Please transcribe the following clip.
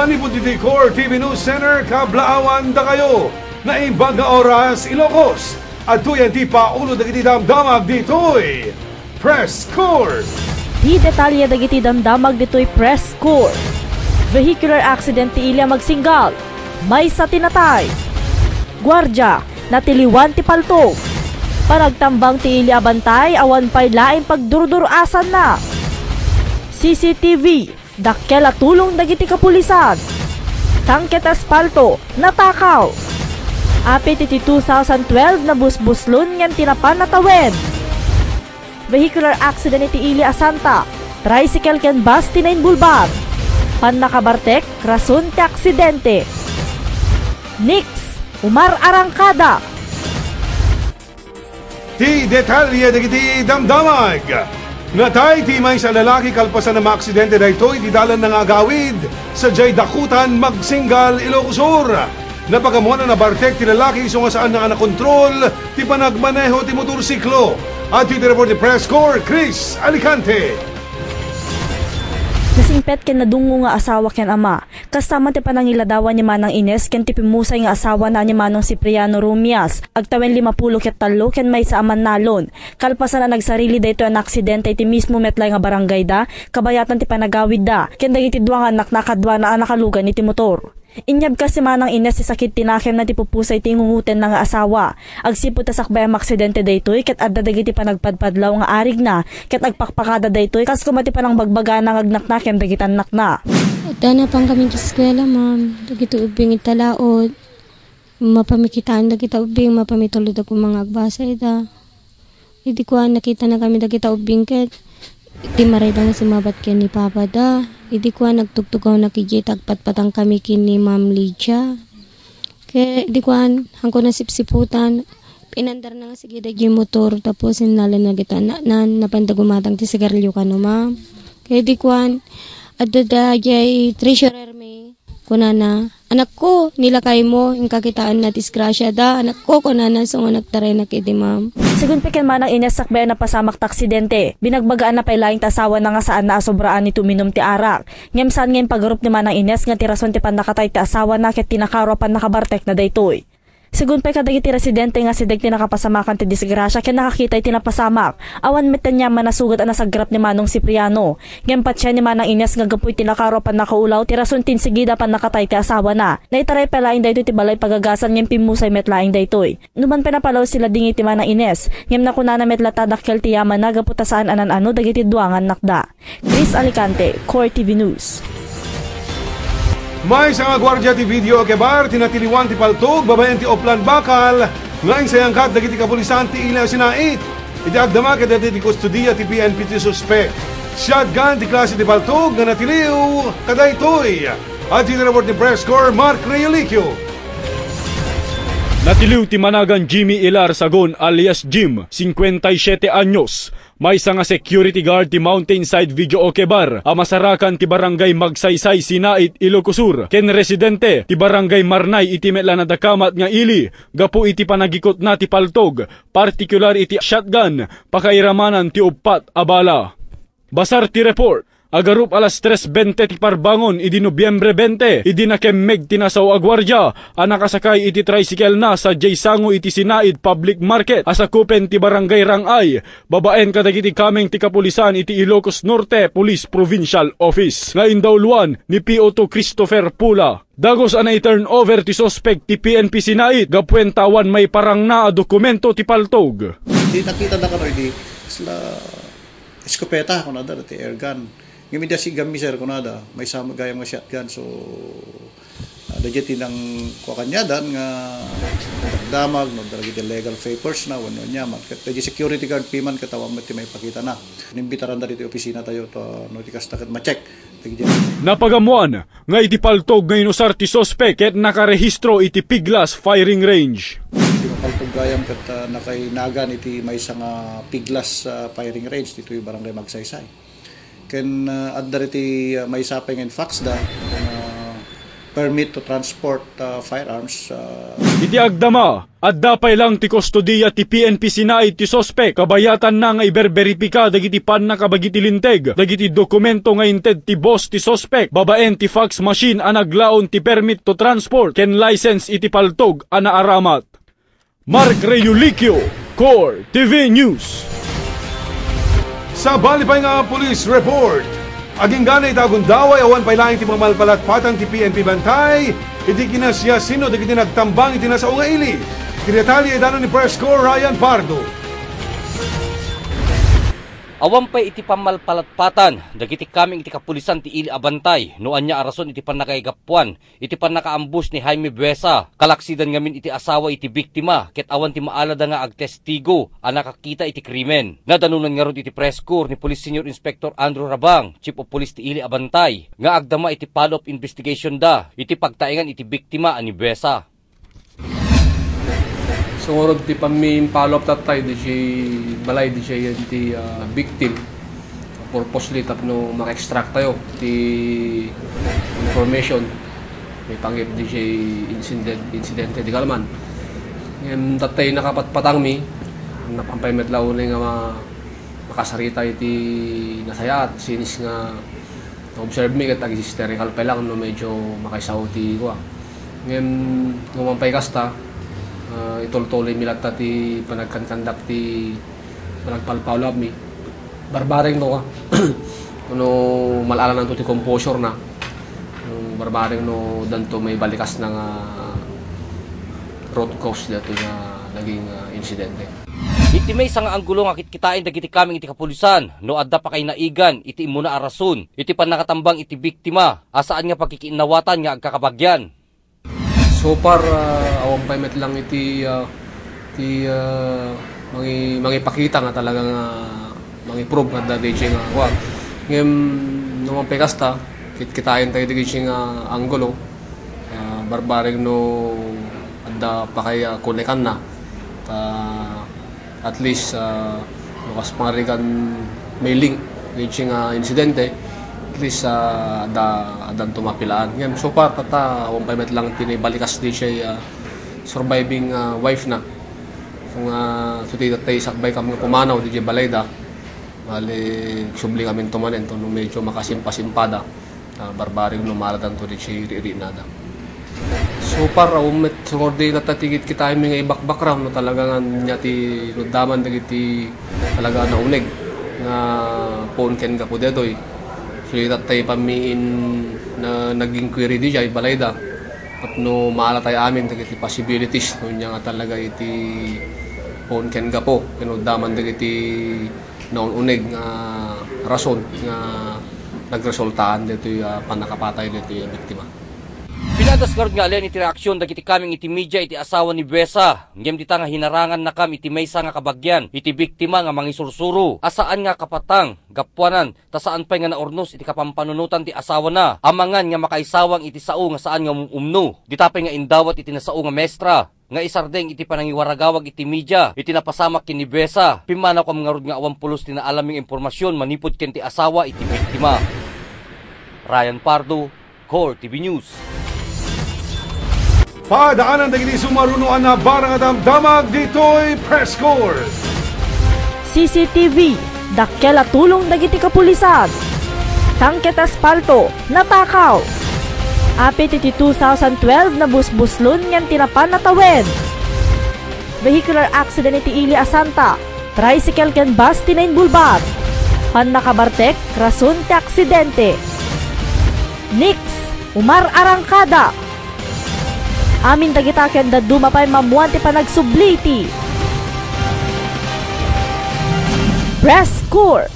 Manipod iti Core TV News Center kablaawan da kayo na ibang nga oras Ilocos at tuyan ti paulo dagiti damdamag ditoy Press Core. Di detalye dagiti damdamag ditoy Press Core. Vehicular accident ti ilya magsinggal, may sa tinatay. Gwardya natiliwan ti paltog. Panagtambang ti ilya bantay awan pay laing pagdurdurasan na. CCTV dakkel at tulong dagiti kapulisan. Tangket aspalto natakaw. Apit iti 2012 na busbuslon ngan tinapan na tawen. Vehicular accident iti Ili Asanta. Tricycle ken bus tinayin bulbar. Pan nakabartek rason ti aksidente. Nix Umar Arangkada. Ti detalye dagiti damdamag. Natay ti may sa lalaki kalpasan na maaksidente daytoy di dalan ng agawid sa jay dakutan magsinggal Ilocos Sur. Napagamuan na bartek ti lalaki iso nga saan na kontrol ti panagmaneho ti motorsiklo. At ti report ni Press Corps, Chris Alicante. Nasingpet ken nadungo nga asawa ken ama. Kasama ti panangiladawan ni Manang Ines ken ti pimusay nga asawa na ni Manong Cipriano Rumias. Agtawen 50 ket 3 ken may sa aman nalon. Kalpasan na nagsarili dayto an aksidente iti mismo metlay nga barangay da. Kabayatan ti panagawid da. Ken dagiti duwa nga anak nakadwa na nakalugan iti motor. Inyab kasi Manang Ines si sakit tinakem na ti pupusay ti ngunguten na nga asawa. Agsipot ta sakbay ang aksidente daytoy ket adda dagiti panagpadpadlaw nga arig na ket agpakpakada daytoy kas kumati panang bagbaga na agnaknakem dagiti anak na. Adda na pang kami sa eskwela ma'am. Dagiti ubing italaod. Mapamikitaan dagiti ubing mapamitulod ako mga agbasay da. Hindi ko nakita na kami dagiti ubing ket di marayda nga si mabat ken ni Papa da. Hindi ko nagtugtugaw na kijit agpatpatang kami kin ni Ma'am Lydia. Kaya hindi ko hangko na sipsiputan. Pinandar na nga sige dagi motor tapos sinala na kita na napandagumatang ti sigarilyo ka no ma'am. Kaya hindi ko adada jay treasurer me kunana. Anak ko nilakay mo yung kakitaan na disgrasya da. Anak ko kunana so nagtaray na kiti ma'am. Sigun piken Manang Ines sakbay na pasamak ta aksidente. Binagbagaan na pailaing tasawa na nga saan na asobraan ni tuminom ti arak. Ngem saan ngayon paggarup ni Manang Ines nga tirason ti pandakatay ti asawa na ket tinakaro pan nakabartek na daytoy. Sigun pa kadagiti residente nga sidag tinakapasamakan ti disgrasya ken nakakita iti napasamak. Awan metten niya manasugat ana sagrap ni Manong Cipriano. Ngem patsia ni Manang Ines nga gapuy tinakaro pan nakaulaw ti rason tin sigida pan nakatay ti asawa na. Naitaray palaing daytoy ti balay pagagasan ngem pimusay metlaing daytoy. Numan pinapalaw sila dingi ti Manang Ines. Ngem nakunana metlata dakkel ti yaman na gaputa saan anan-ano dagiti duangan nakda. Chris Alicante, Core TV News. May sa nga gwardya ti video kebar tinatiliwan ti paltog babayan ti Oplan Bakal ngayon sa yangkat dagiti kapulisan ti ilaw sinait. Iti agdama ket dati ti kustudiya ti PNP ti suspect. Shotgun ti klase ti paltog nga natiliw kadaytoy. At ti report ni Press Corps Mark Reyolicchio. Natiliw ti managan Jimmy Ilar Sagon alias Jim, 57 anyos. May sa nga security guard ti Mountainside Video Okebar, amasarakan ti barangay Magsaysay Sinait Ilocos Sur. Ken residente ti barangay Marnay iti metla na dakamat nga ili, gapu iti panagikot na ti paltog, partikular iti shotgun, pakairamanan ti upat abala. Basar ti report. Agarup alas 3:20 ti parbangon idi Nobyembre 20 idi nakemmeg tinasaw agwardya anakasakay iti tricycle na sa Jaysango iti Sinaid Public Market asakupen ti barangay Rangay babaen kadagiti kameng ti kapulisan iti Ilocos Norte Police Provincial Office nga indawluan ni PO2 Christopher Pula. Dagos anay turn over ti suspect ti PNP Sinaid gapwentawan may parang na dokumento ti paltog. Di nakita na kano di sila eskopeta ko na ti airgun. Ngimida si gamiser ko nada, may sama gayang nga shotgun. So, dagiti ng kukanyadan nga damag, no, dagiti legal papers na, wano niya, dagiti security guard piman katawang mati may pakita na. Nimbitaran da dito opisina tayo, to notikas takat ma-check. Napagamuan, nga iti paltog nga inusar ti sospek ket nakarehistro iti Piglas firing range. Iti mapaltog gayam kat nakainagan iti may nga Piglas firing range, dito yung barangay Magsaysay. Ken adda iti may sapeng and facts da permit to transport firearms. Iti agdama, at dapay lang ti kustodiya ti PNP sinait ti sospek, kabayatan na nga iberberipika dagiti pan na kabagiti linteg, dagiti dokumento nga inted ti boss ti sospek, babaen ti fax machine anaglaon ti permit to transport, ken license iti paltog ana aramat. Mark Reyulicio, Core TV News. Sa balipay nga police report, aging ganay tagun daway awan pailaing ti mamalpalatpatan ti PNP bantay, iti kinasya sino dagiti nagtambang iti nasa unga ili. Tinatali ay dano ni Press Corps Ryan Pardo. Awan pa'y iti pamalpalatpatan, dagiti kaming iti kapulisan ti ili abantay, noan niya arason iti panakaigapuan, iti panakaambus ni Jaime Buesa, kalaksidan ngamin iti asawa iti biktima, ket awan ti maalada nga agtestigo, nakakita iti krimen. Nadanunan nga ron iti press corps ni Police Senior Inspector Andrew Rabang, Chief of Police ti ili abantay, nga agdama iti follow-up investigation da, iti pagtaingan iti biktima ani Buesa. Sungurod ti follow-up tatay di siya balay di siya ti victim purposely tapno maka-extract tayo ti information may panggip di siya incidente di kalman ngayon tatay nakapatpatang mi napampay metlaw nga makasarita iti nasayat sinis nga observe mi kat hysterical pa lang no medyo makaisaw ti ko ngayon ngumampay kasta itol-tuloy milat ti panagkankandak ti panagpalpalab mi barbaring no kuno malala nanto ti composure na barbaring no danto may balikas na nga road cause dato nga naging insidente. Iti may nga anggulo nga kitkitain dagiti kaming iti kapulisan no adda pa kay naigan iti imuna arason iti panakatambang iti biktima asaan nga pagkikiinawatan nga agkakabagyan. So far, awan pa met lang iti mangipakita nga talagang mangiprove nga DJ nga wag. Ngem naman pekasta, kitain tayo DJ nga anggulo, barbaring no adda pa kay konekan na. At least, lukas pangarigan may link DJ nga insidente, at least adan tumapilaan. Ngayon, so far, awan pa met lang tinibalikas di siya surviving wife na. Kung suti tatay sakbay kami pumanaw di siya balayda, bali subli kami tumanin to no medyo makasimpa-simpada, barbaring lumaladan to di siya iri-nada. So far, met sungor di natatigit kita yung mga background no talaga nga niya ti nudaman dagiti talaga na unig nga phone ken ka po detoy. So tatay pamiin na naging query di jay balayda at no maala tayo amin dagiti possibilities no niya nga talaga iti phone ken ka po kinudaman dagiti naununig nga rason nga nagresultaan dito yung panakapatay dito yung biktima. Pinadas nga nga alin iti reaksyon dagiti kaming iti media iti asawa ni Buesa. Ngem dita nga hinarangan na kam iti maysa nga kabagyan iti biktima nga mangisursuro. Asaan nga kapatang gapuanan ta saan pay nga naornos iti kapampanunutan ti asawa na. Amangan nga makaisawang iti sao nga saan nga umno. Ditapay nga indawat iti nasao nga mestra. Nga isardeng iti panangiwaragawag iti media iti napasamak ken ni Buesa. Pimanaw kam nga rod nga 80 ti naalaming impormasyon manipod ken ti asawa iti biktima. Ryan Pardo, Core TV News. Padaanan dagiti sumarunoan na barang at damag ditoy Press Corps. CCTV, dakkel at tulong dagiti kapulisan. Tangket aspalto, natakaw. Apit iti 2012 na busbuslon ngem tinapan natawen. Vehicular accident iti Ili Asanta, tricycle ken bus tinain bulbat. Pan nakabartek, rason ti aksidente. Nix, Umar Arangkada. Amin dagita ken daduma pay mamuan ti panagsubliti. Press Corps.